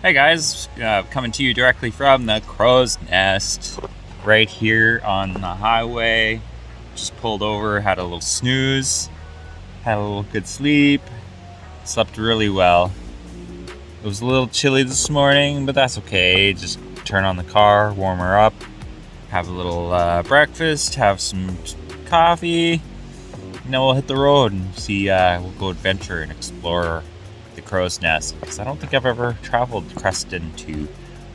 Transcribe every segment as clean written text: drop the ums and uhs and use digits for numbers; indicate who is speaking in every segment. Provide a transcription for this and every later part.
Speaker 1: Hey guys, coming to you directly from the Crow's Nest, right here on the highway. Just pulled over, had a little snooze, had a little good sleep, slept really well. It was a little chilly this morning, but that's okay. Just turn on the car, warm her up, have a little breakfast, have some coffee, and then we'll hit the road and see. We'll go adventure and explore the Crow's Nest, because I don't think I've ever traveled Creston to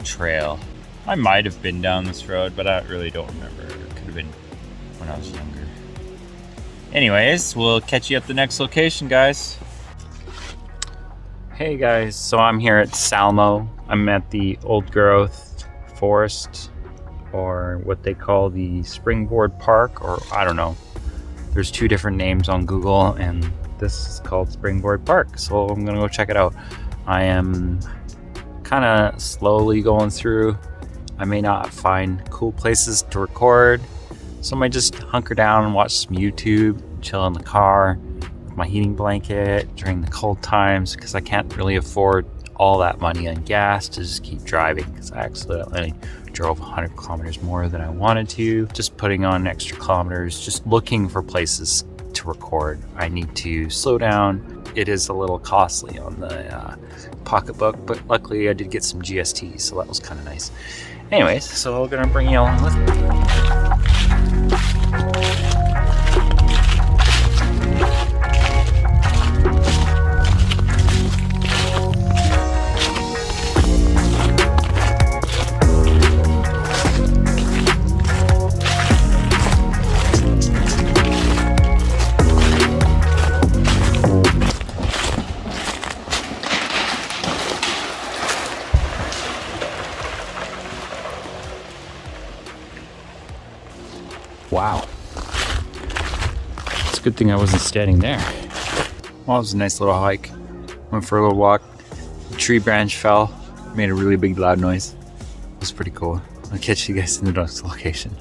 Speaker 1: Trail. I might have been down this road, but I really don't remember. It could have been when I was younger. Anyways, we'll catch you at the next location, guys. Hey guys, so I'm here at Salmo. I'm at the Old Growth Forest, or what they call the Springboard Park, or I don't know. There's two different names on Google, and this is called Springboard Park, so I'm gonna go check it out. I am kind of slowly going through. I may not find cool places to record, so I might just hunker down and watch some YouTube, chill in the car with my heating blanket during the cold times, because I can't really afford all that money on gas to just keep driving, because I accidentally drove 100 kilometers more than I wanted to. Just putting on extra kilometers, just looking for places to record. I need to slow down. It is a little costly on the pocketbook, but luckily I did get some GST, so that was kind of nice. Anyways, so we're gonna bring you along with me. Wow. It's a good thing I wasn't standing there. Well, it was a nice little hike. Went for a little walk. A tree branch fell, made a really big loud noise. It was pretty cool. I'll catch you guys in the next location.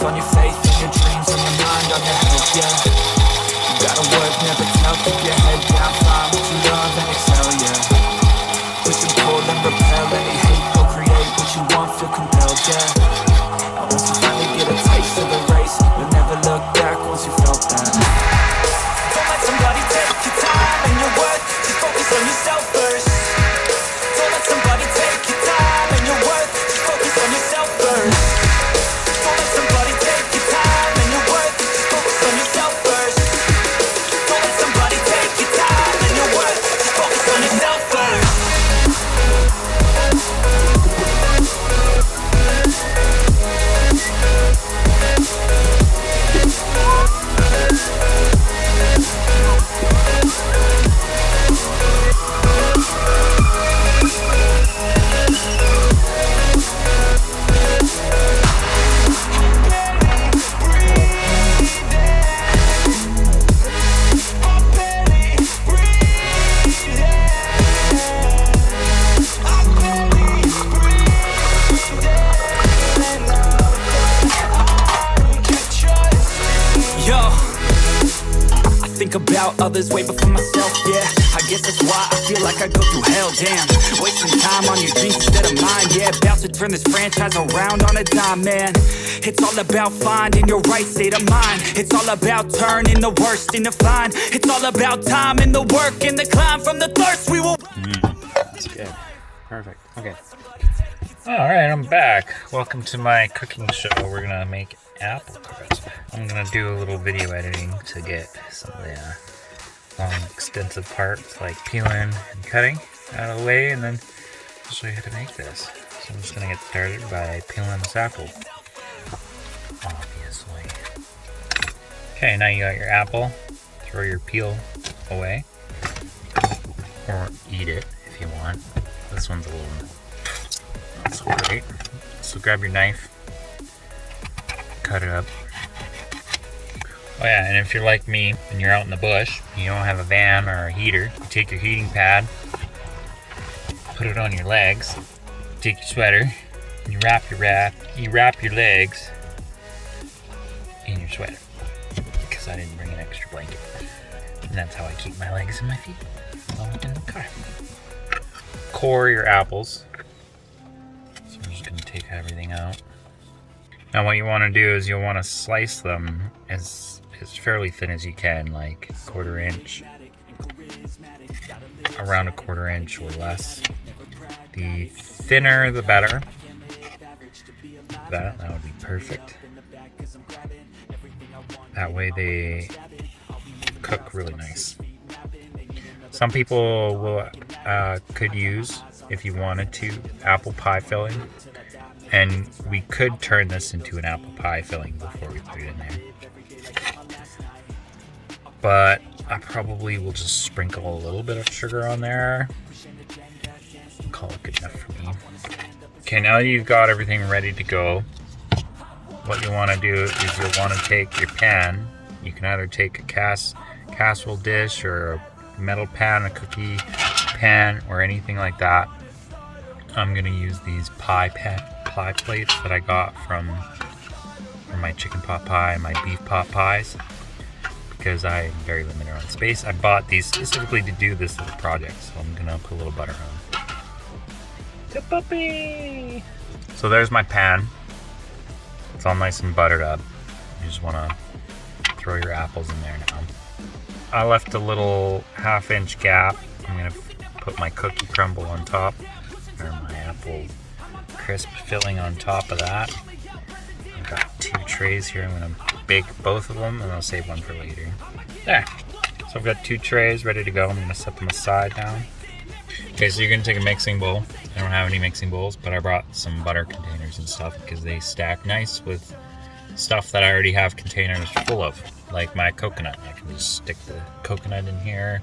Speaker 2: On your faith, on your dreams, on your mind, on your health, yeah. You gotta work, never tell, keep your head down, find what you love and excel, yeah. Push and pull and repel any hate, go create what you want, feel compelled, yeah. And once you finally get a taste of the race, you'll never look back once you felt that. Don't let somebody take your time and your worth, just focus on yourself first. Don't let somebody take your time and your worth, just focus on yourself first. Don't let somebody take your time and your worth, just focus on yourself first. Don't let somebody take your time and your worth, just focus on yourself first. About others way before myself, yeah. I guess that's why I feel like I go through hell, damn. Wasting time on your dreams instead of mine, yeah. About to turn this franchise around on a dime, man. It's all about finding your right state of mind. It's all about turning the worst into fine. It's all about time and the work and the climb from the thirst we will.
Speaker 1: That's good. Perfect. Okay. Alright, I'm back. Welcome to my cooking show. We're gonna make apple crisp. I'm gonna do a little video editing to get some of the long extensive parts like peeling and cutting out of the way, and then I'll show you how to make this. So I'm just gonna get started by peeling this apple, obviously. Okay, now you got your apple. Throw your peel away, or eat it if you want. This one's a little not so great. So grab your knife, cut it up. Oh yeah, and if you're like me and you're out in the bush, you don't have a van or a heater, you take your heating pad, put it on your legs, take your sweater, and you wrap your legs in your sweater. Because I didn't bring an extra blanket. And that's how I keep my legs and my feet while I'm in the car. Core your apples. So I'm just gonna take everything out. Now what you want to do is you'll want to slice them as fairly thin as you can, like 1/4 inch, around 1/4 inch or less. The thinner the better. That would be perfect. That way they cook really nice. Some people will could use, if you wanted to, apple pie filling. And we could turn this into an apple pie filling before we put it in there. But I probably will just sprinkle a little bit of sugar on there. Call it good enough for me. Okay, now you've got everything ready to go. What you want to do is you'll want to take your pan. You can either take a casserole dish or a metal pan, a cookie pan, or anything like that. I'm going to use these pie plates that I got from my chicken pot pie and my beef pot pies, because I'm very limited on space. I bought these specifically to do this little project, so I'm gonna put a little butter on. To puppy! So there's my pan. It's all nice and buttered up. You just wanna throw your apples in there now. I left a little 1/2 inch gap. I'm gonna put my cookie crumble on top, or my apple crisp filling on top of that. I've got 2 trays here. I'm gonna bake both of them and I'll save one for later. There. So I've got 2 trays ready to go. I'm gonna set them aside now. Okay, so you're gonna take a mixing bowl. I don't have any mixing bowls, but I brought some butter containers and stuff because they stack nice with stuff that I already have containers full of, like my coconut. I can just stick the coconut in here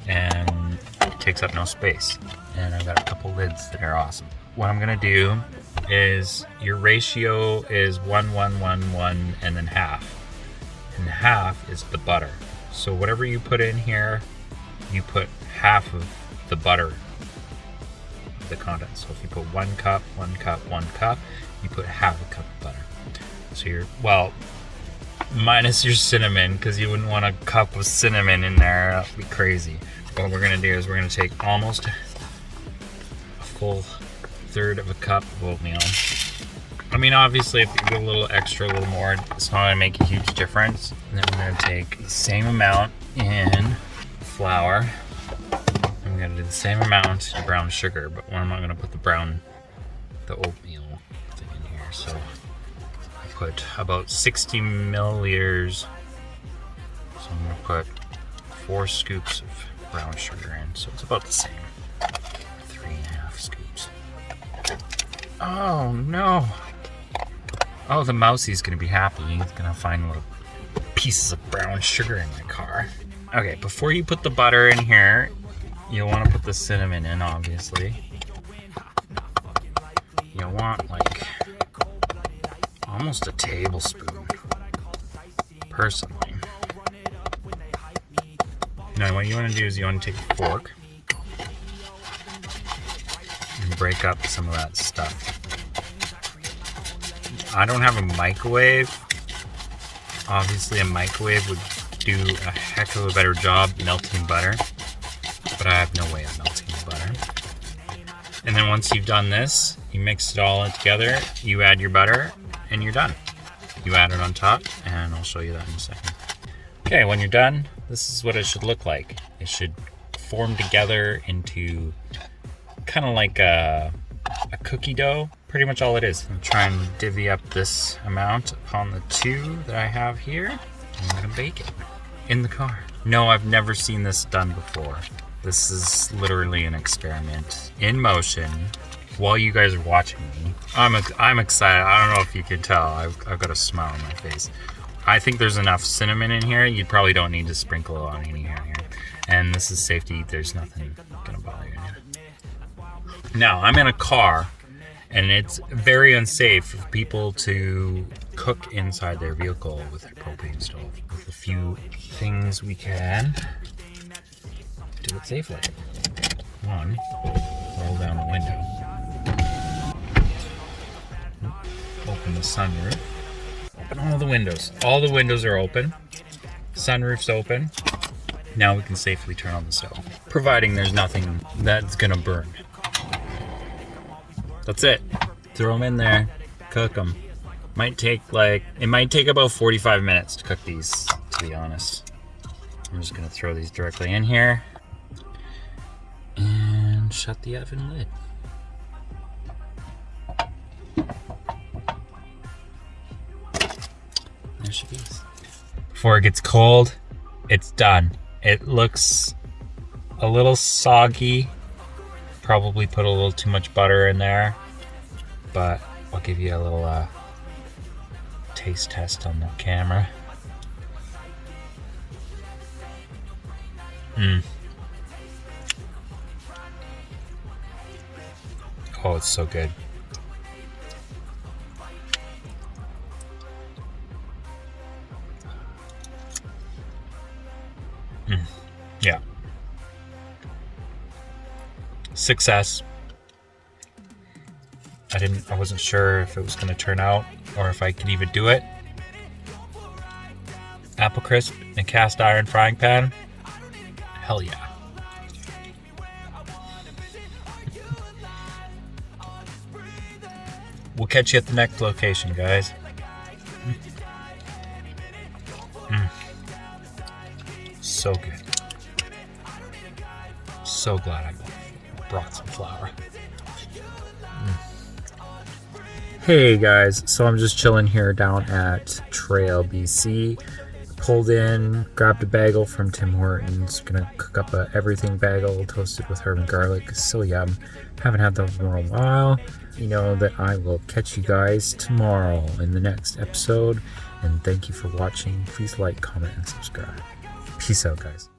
Speaker 1: and it takes up no space. And I've got a couple lids that are awesome. What I'm gonna do is, your ratio is 1, 1, 1, 1, and then half. And half is the butter. So whatever you put in here, you put half of the butter, the content. So if you put 1 cup, 1 cup, 1 cup, you put half a cup of butter. So you're, well, minus your cinnamon, because you wouldn't want a cup of cinnamon in there. That'd be crazy. What we're gonna do is we're gonna take almost a full 1/3 of a cup of oatmeal. I mean, obviously, if you go a little extra, a little more, it's not gonna make a huge difference. And then we're gonna take the same amount in flour. I'm gonna do the same amount in brown sugar, but I'm not gonna put the oatmeal thing in here. So I put about 60 milliliters. So I'm gonna put 4 scoops of brown sugar in. So it's about the same. 3.5 scoops. Oh no. Oh, the mousie's gonna be happy. He's gonna find little pieces of brown sugar in my car. Okay, before you put the butter in here, you'll want to put the cinnamon in, obviously. You'll want like almost a tablespoon, personally. Now what you want to do is you want to take a fork and break up some of that stuff. I don't have a microwave. Obviously a microwave would do a heck of a better job melting butter, but I have no way of melting the butter. And then once you've done this, you mix it all together, you add your butter, and you're done. You add it on top, and I'll show you that in a second. Okay, when you're done, this is what it should look like. It should form together into kind of like a cookie dough. Pretty much all it is. I'm trying to divvy up this amount upon the 2 that I have here. And I'm gonna bake it in the car. No, I've never seen this done before. This is literally an experiment in motion while you guys are watching me. I'm excited. I don't know if you can tell. I've got a smile on my face. I think there's enough cinnamon in here. You probably don't need to sprinkle it on any here. And this is safe to eat. There's nothing gonna bother you. Now, I'm in a car, And it's very unsafe for people to cook inside their vehicle with a propane stove. With a few things we can do it safely. One, roll down the window. Open the sunroof. Open all the windows. All the windows are open. Sunroof's open. Now we can safely turn on the stove, providing there's nothing that's gonna burn. That's it. Throw them in there, cook them. It might take about 45 minutes to cook these, to be honest. I'm just gonna throw these directly in here and shut the oven lid. There she is. Before it gets cold, it's done. It looks a little soggy. Probably put a little too much butter in there, but I'll give you a little taste test on the camera. Oh, it's so good. Yeah. Success. I wasn't sure if it was going to turn out or if I could even do it. Apple crisp in a cast iron frying pan. Hell yeah. We'll catch you at the next location, guys. So good. So glad I brought some flour. Hey guys, so I'm just chilling here down at Trail BC. Pulled in, grabbed a bagel from Tim Hortons. Gonna cook up a everything bagel toasted with herb and garlic. So yum. Haven't had those in a while. You know that I will catch you guys tomorrow in the next episode. And thank you for watching. Please like, comment, and subscribe. Peace out, guys.